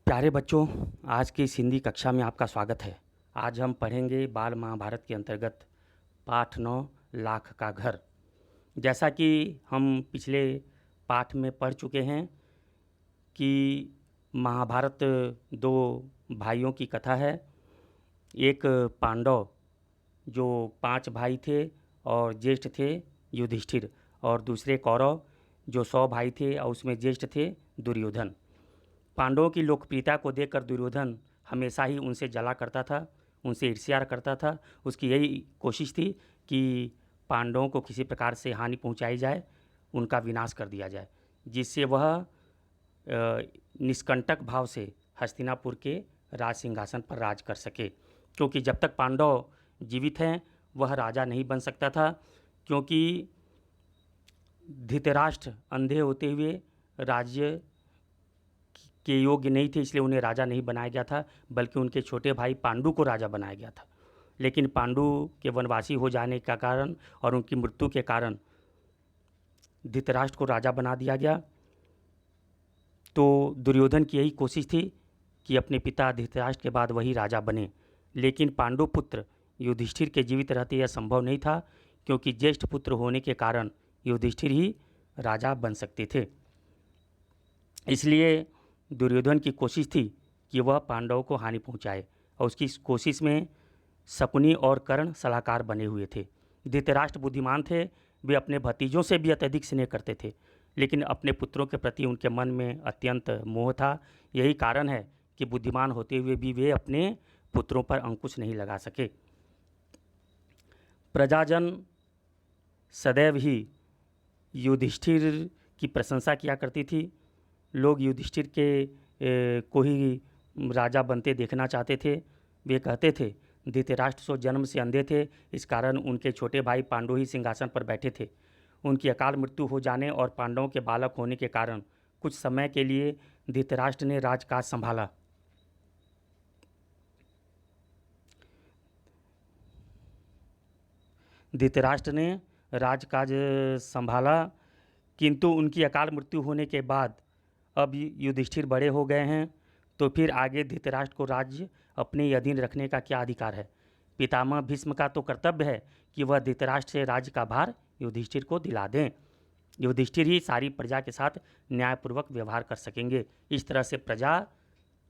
प्यारे बच्चों, आज की इस हिंदी कक्षा में आपका स्वागत है। आज हम पढ़ेंगे बाल महाभारत के अंतर्गत पाठ 9 लाख का घर। जैसा कि हम पिछले पाठ में पढ़ चुके हैं कि महाभारत दो भाइयों की कथा है। एक पांडव जो 5 भाई थे और ज्येष्ठ थे युधिष्ठिर, और दूसरे कौरव जो 100 भाई थे और उसमें ज्येष्ठ थे दुर्योधन। पांडवों की लोकप्रियता को देखकर दुर्योधन हमेशा ही उनसे जला करता था, उनसे ईर्ष्या करता था। उसकी यही कोशिश थी कि पांडवों को किसी प्रकार से हानि पहुंचाई जाए, उनका विनाश कर दिया जाए, जिससे वह निष्कंटक भाव से हस्तिनापुर के राज सिंहासन पर राज कर सके। क्योंकि जब तक पांडव जीवित हैं वह राजा नहीं बन सकता था, क्योंकि धृतराष्ट्र अंधे होते हुए राज्य के योग्य नहीं थे, इसलिए उन्हें राजा नहीं बनाया गया था, बल्कि उनके छोटे भाई पांडु को राजा बनाया गया था। लेकिन पांडु के वनवासी हो जाने का कारण और उनकी मृत्यु के कारण धृतराष्ट्र को राजा बना दिया गया। तो दुर्योधन की यही कोशिश थी कि अपने पिता धृतराष्ट्र के बाद वही राजा बने, लेकिन पांडु पुत्र युधिष्ठिर के जीवित रहते यह संभव नहीं था, क्योंकि ज्येष्ठ पुत्र होने के कारण युधिष्ठिर ही राजा बन सकते थे। इसलिए दुर्योधन की कोशिश थी कि वह पांडवों को हानि पहुंचाए, और उसकी इस कोशिश में शकुनी और कर्ण सलाहकार बने हुए थे। धृतराष्ट्र बुद्धिमान थे, वे अपने भतीजों से भी अत्यधिक स्नेह करते थे, लेकिन अपने पुत्रों के प्रति उनके मन में अत्यंत मोह था। यही कारण है कि बुद्धिमान होते हुए भी वे अपने पुत्रों पर अंकुश नहीं लगा सके। प्रजाजन सदैव ही युधिष्ठिर की प्रशंसा किया करती थी। लोग युधिष्ठिर को ही राजा बनते देखना चाहते थे। वे कहते थे धृतराष्ट्र सो जन्म से अंधे थे, इस कारण उनके छोटे भाई पांडु ही सिंहासन पर बैठे थे। उनकी अकाल मृत्यु हो जाने और पांडवों के बालक होने के कारण कुछ समय के लिए धृतराष्ट्र ने राजकाज संभाला। धृतराष्ट्र ने राजकाज संभाला, किंतु उनकी अकाल मृत्यु होने के बाद अब युधिष्ठिर बड़े हो गए हैं, तो फिर आगे धृतराष्ट्र को राज्य अपने अधीन रखने का क्या अधिकार है। पितामह भीष्म का तो कर्तव्य है कि वह धृतराष्ट्र से राज्य का भार युधिष्ठिर को दिला दें। युधिष्ठिर ही सारी प्रजा के साथ न्यायपूर्वक व्यवहार कर सकेंगे। इस तरह से प्रजा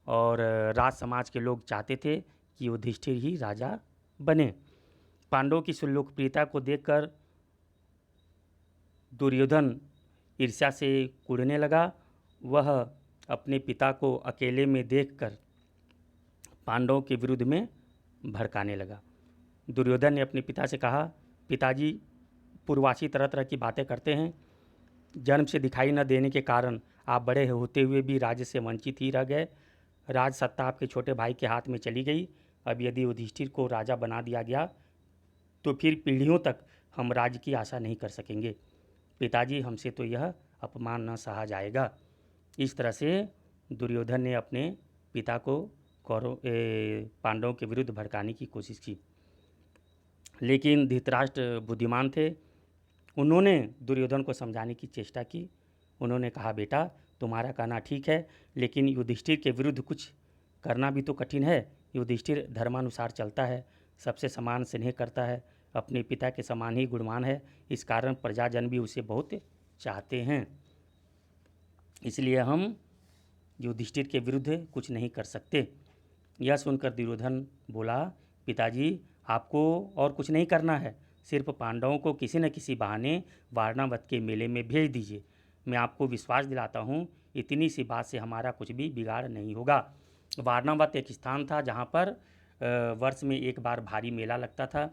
और राज समाज के लोग चाहते थे कि युधिष्ठिर ही राजा बने। पांडवों की सुलोकप्रियता को देखकर दुर्योधन ईर्ष्या से कुढ़ने लगा। वह अपने पिता को अकेले में देखकर पांडवों के विरुद्ध में भड़काने लगा। दुर्योधन ने अपने पिता से कहा, पिताजी, पूर्ववासी तरह तरह की बातें करते हैं। जन्म से दिखाई न देने के कारण आप बड़े होते हुए भी राज्य से वंचित ही रह गए। राज सत्ता आपके छोटे भाई के हाथ में चली गई। अब यदि युधिष्ठिर को राजा बना दिया गया तो फिर पीढ़ियों तक हम राज्य की आशा नहीं कर सकेंगे। पिताजी, हमसे तो यह अपमान न सहा जाएगा। इस तरह से दुर्योधन ने अपने पिता को पांडवों के विरुद्ध भड़काने की कोशिश की। लेकिन धृतराष्ट्र बुद्धिमान थे। उन्होंने दुर्योधन को समझाने की चेष्टा की। उन्होंने कहा, बेटा, तुम्हारा कहना ठीक है, लेकिन युधिष्ठिर के विरुद्ध कुछ करना भी तो कठिन है। युधिष्ठिर धर्मानुसार चलता है, सबसे समान स्नेह करता है, अपने पिता के समान ही गुणवान है। इस कारण प्रजाजन भी उसे बहुत चाहते हैं। इसलिए हम युधिष्ठिर के विरुद्ध कुछ नहीं कर सकते। यह सुनकर दुर्योधन बोला, पिताजी, आपको और कुछ नहीं करना है, सिर्फ पांडवों को किसी न किसी बहाने वारणावत के मेले में भेज दीजिए। मैं आपको विश्वास दिलाता हूँ, इतनी सी बात से हमारा कुछ भी बिगाड़ नहीं होगा। वारणावत एक स्थान था जहाँ पर वर्ष में एक बार भारी मेला लगता था।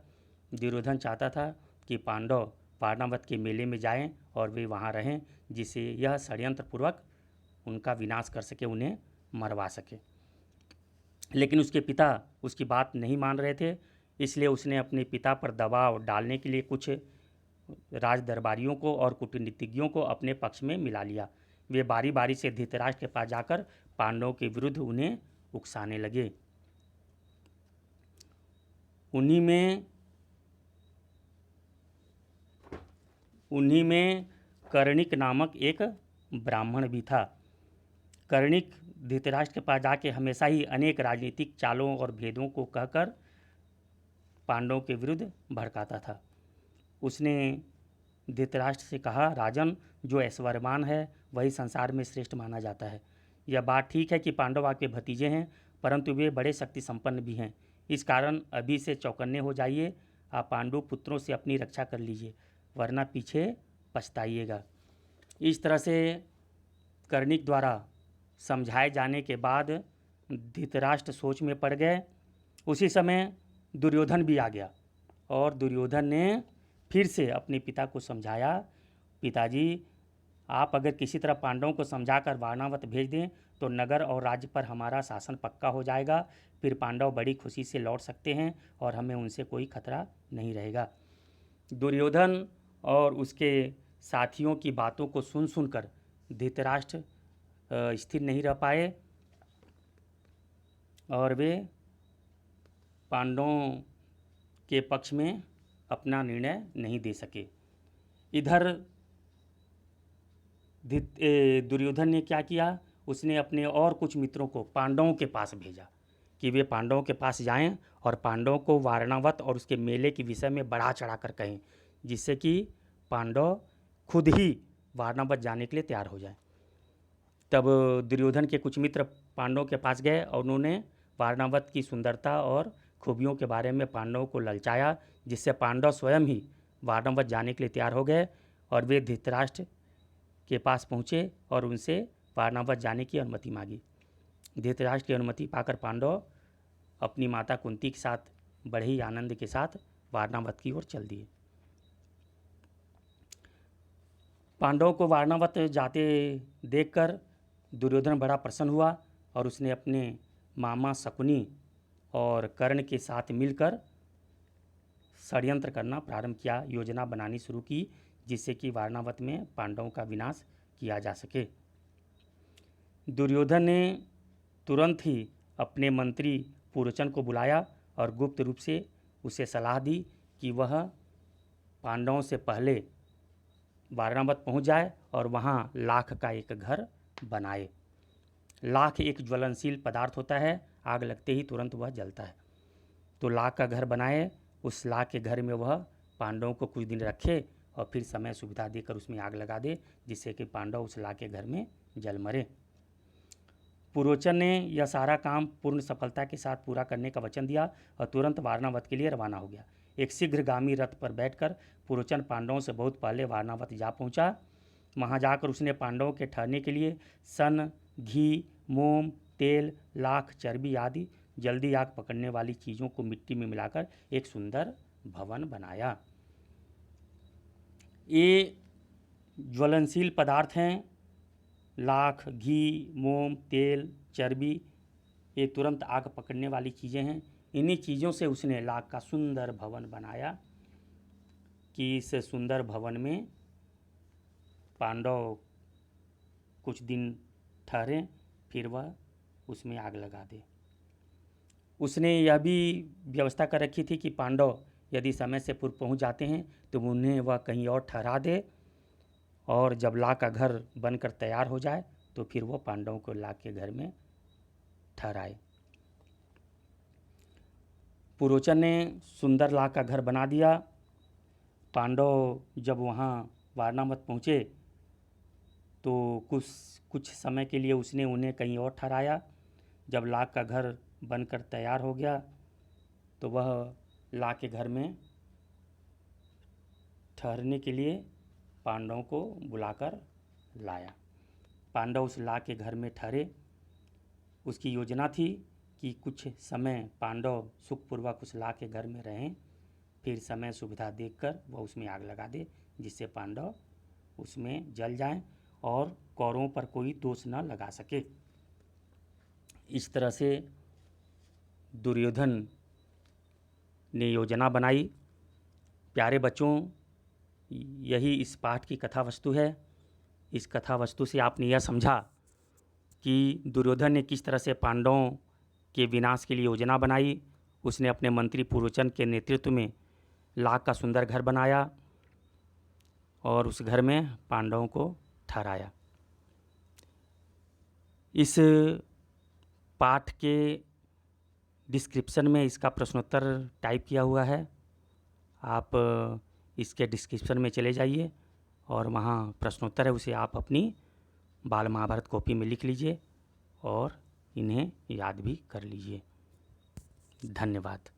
दुर्योधन चाहता था कि पांडव वारणावत के मेले में जाएं और वे वहाँ रहें, जिससे यह षड्यंत्रपूर्वक उनका विनाश कर सके, उन्हें मरवा सके। लेकिन उसके पिता उसकी बात नहीं मान रहे थे, इसलिए उसने अपने पिता पर दबाव डालने के लिए कुछ राज दरबारियों को और कूटनीतिज्ञों को अपने पक्ष में मिला लिया। वे बारी बारी से धृतराष्ट्र के पास जाकर पांडवों के विरुद्ध उन्हें उकसाने लगे। उन्हीं में कर्णिक नामक एक ब्राह्मण भी था। कर्णिक धृतराष्ट्र के पास जाके हमेशा ही अनेक राजनीतिक चालों और भेदों को कहकर पांडवों के विरुद्ध भड़काता था। उसने धृतराष्ट्र से कहा, राजन, जो ऐश्वर्यवान है वही संसार में श्रेष्ठ माना जाता है। यह बात ठीक है कि पांडव आपके भतीजे हैं, परंतु वे बड़े शक्ति संपन्न भी हैं। इस कारण अभी से चौकन्ने हो जाइए। आप पांडु पुत्रों से अपनी रक्षा कर लीजिए, वरना पीछे पछताइएगा। इस तरह से कर्णिक द्वारा समझाए जाने के बाद धृतराष्ट्र सोच में पड़ गए। उसी समय दुर्योधन भी आ गया और दुर्योधन ने फिर से अपने पिता को समझाया, पिताजी, आप अगर किसी तरह पांडवों को समझाकर वारणावत भेज दें तो नगर और राज्य पर हमारा शासन पक्का हो जाएगा। फिर पांडव बड़ी खुशी से लौट सकते हैं और हमें उनसे कोई खतरा नहीं रहेगा। दुर्योधन और उसके साथियों की बातों को सुनकर धृतराष्ट्र स्थिर नहीं रह पाए और वे पांडवों के पक्ष में अपना निर्णय नहीं दे सके। इधर दुर्योधन ने क्या किया, उसने अपने और कुछ मित्रों को पांडवों के पास भेजा कि वे पांडवों के पास जाएं और पांडवों को वारणावत और उसके मेले के विषय में बढ़ा चढ़ाकर कहें, जिससे कि पांडव खुद ही वारणावत जाने के लिए तैयार हो जाएं। तब दुर्योधन के कुछ मित्र पांडवों के पास गए और उन्होंने वारणावत की सुंदरता और खूबियों के बारे में पांडवों को ललचाया, जिससे पांडव स्वयं ही वारणावत जाने के लिए तैयार हो गए और वे धृतराष्ट्र के पास पहुँचे और उनसे वारणावत जाने की अनुमति मांगी। धृतराष्ट्र की अनुमति पाकर पांडव अपनी माता कुंती के साथ बड़े ही आनंद के साथ वारणावत की ओर चल दिए। पांडवों को वारणावत जाते देखकर दुर्योधन बड़ा प्रसन्न हुआ और उसने अपने मामा शकुनी और कर्ण के साथ मिलकर षड्यंत्र करना प्रारंभ किया, योजना बनानी शुरू की, जिससे कि वारणावत में पांडवों का विनाश किया जा सके। दुर्योधन ने तुरंत ही अपने मंत्री पुरोचन को बुलाया और गुप्त रूप से उसे सलाह दी कि वह पांडवों से पहले वारणावत पहुंच जाए और वहां लाख का एक घर बनाए। लाख एक ज्वलनशील पदार्थ होता है, आग लगते ही तुरंत वह जलता है। तो लाख का घर बनाए, उस लाख के घर में वह पांडवों को कुछ दिन रखे और फिर समय सुविधा देकर उसमें आग लगा दे, जिससे कि पांडव उस लाख के घर में जल मरे। पुरोचन ने यह सारा काम पूर्ण सफलता के साथ पूरा करने का वचन दिया और तुरंत वारणावत के लिए रवाना हो गया। एक शीघ्रगामी रथ पर बैठकर पुरोचन पांडवों से बहुत पहले वारणावत जा पहुंचा। वहां जाकर उसने पांडवों के ठहरने के लिए सन, घी, मोम, तेल, लाख, चर्बी आदि जल्दी आग पकड़ने वाली चीज़ों को मिट्टी में मिलाकर एक सुंदर भवन बनाया। ये ज्वलनशील पदार्थ हैं, लाख, घी, मोम, तेल, चर्बी, ये तुरंत आग पकड़ने वाली चीज़ें हैं। इन्हीं चीज़ों से उसने लाख का सुंदर भवन बनाया कि इस सुंदर भवन में पांडव कुछ दिन ठहरें, फिर वह उसमें आग लगा दे। उसने यह भी व्यवस्था कर रखी थी कि पांडव यदि समय से पूर्व पहुंच जाते हैं तो उन्हें वह कहीं और ठहरा दे और जब लाख का घर बनकर तैयार हो जाए तो फिर वो पांडवों को लाख के घर में ठहराए। पुरोचन ने सुंदर लाख का घर बना दिया। पांडव जब वहाँ वारणावत पहुँचे तो कुछ समय के लिए उसने उन्हें कहीं और ठहराया। जब लाख का घर बनकर तैयार हो गया तो वह लाख के घर में ठहरने के लिए पांडवों को बुलाकर लाया। पांडव उस लाख के घर में ठहरे। उसकी योजना थी कि कुछ समय पांडव सुखपूर्वक उस लाख के घर में रहें, फिर समय सुविधा देखकर वह उसमें आग लगा दे, जिससे पांडव उसमें जल जाएं और कौरवों पर कोई दोष न लगा सके। इस तरह से दुर्योधन ने योजना बनाई। प्यारे बच्चों, यही इस पाठ की कथा वस्तु है। इस कथा वस्तु से आपने यह समझा कि दुर्योधन ने किस तरह से पांडवों के विनाश के लिए योजना बनाई। उसने अपने मंत्री पुरोचन के नेतृत्व में लाख का सुंदर घर बनाया और उस घर में पांडवों को ठहराया। इस पाठ के डिस्क्रिप्शन में इसका प्रश्नोत्तर टाइप किया हुआ है। आप इसके डिस्क्रिप्शन में चले जाइए और वहाँ प्रश्नोत्तर है, उसे आप अपनी बाल महाभारत कॉपी में लिख लीजिए और इन्हें याद भी कर लीजिए। धन्यवाद।